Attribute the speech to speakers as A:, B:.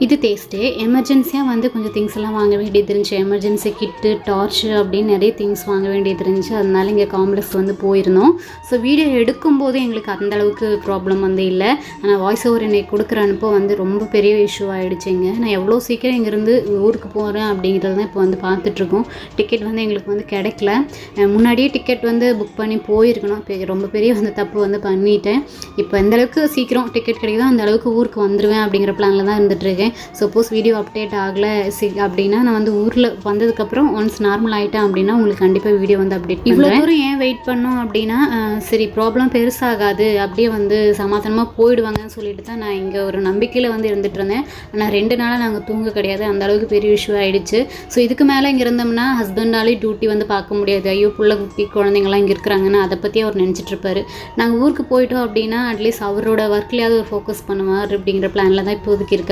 A: இது தேஸ்டே எமர்ஜென்சியாக வந்து கொஞ்சம் திங்ஸ் எல்லாம் வாங்க வேண்டியது இருந்துச்சு. எமர்ஜென்சி கிட்டு, டார்ச்சு அப்படின்னு நிறைய திங்ஸ் வாங்க வேண்டியது இருந்துச்சு. அதனால இங்கே காம்ப்ளெக்ஸ் வந்து போயிருந்தோம். ஸோ வீடியோ எடுக்கும்போது எங்களுக்கு அந்தளவுக்கு ப்ராப்ளம் வந்து இல்லை. ஆனால் வாய்ஸ் ஓவர் இன்னைக்கு கொடுக்குற அனுப்போ வந்து ரொம்ப பெரிய இஷ்யூ ஆகிடுச்சிங்க. நான் எவ்வளோ சீக்கிரம் இங்கேருந்து ஊருக்கு போகிறேன் அப்படிங்கிறது தான் இப்போ வந்து பார்த்துட்ருக்கோம். டிக்கெட் வந்து எங்களுக்கு வந்து கிடைக்கல. முன்னாடியே டிக்கெட் வந்து புக் பண்ணி போயிருக்கணும். இப்போ ரொம்ப பெரிய வந்து தப்பு வந்து பண்ணிட்டேன். இப்போ எந்தளவுக்கு சீக்கிரம் டிக்கெட் கிடைக்குதோ அந்தளவுக்கு ஊருக்கு வந்துடுவேன் அப்படிங்கிற பிளானில் தான் இருந்துகிட்ருக்கேன். சப்போஸ் வீடியோ அப்டேட் ஆகலை அப்படின்னா நான் வந்து ஊரில் வந்ததுக்கப்புறம் ஒன்ஸ் நார்மல் ஆகிட்டேன் அப்படின்னா உங்களுக்கு கண்டிப்பாக வீடியோ வந்து அப்டேட் இவ்வளோ தூரம் ஏன் வெயிட் பண்ணோம் அப்படின்னா சரி ப்ராப்ளம் பெருசாகாது, அப்படியே வந்து சமாதானமாக போயிடுவாங்கன்னு சொல்லிட்டு தான் நான் இங்கே ஒரு நம்பிக்கையில் வந்து இருந்துகிட்டு இருந்தேன். ஆனால் 2 நாளாக நாங்கள் தூங்க கிடையாது. அந்தளவுக்கு பெரிய இஷ்யூ ஆகிடுச்சு. ஸோ இதுக்கு மேலே இங்கே இருந்தோம்னா ஹஸ்பண்டாலே டியூட்டி வந்து பார்க்க முடியாது. ஐயோ புள்ள குட்டி குழந்தைங்களாம் இங்கே இருக்கிறாங்கன்னு அதை பற்றி அவர் நினச்சிட்டு இருப்பார். நாங்கள் ஊருக்கு போயிட்டோம் அப்படின்னா அட்லீஸ்ட் அவரோட ஒர்க்லேயாவது ஒரு ஃபோக்கஸ் பண்ணுவார் அப்படிங்கிற பிளானில் தான் இப்போதைக்கு இருக்கிறோம்.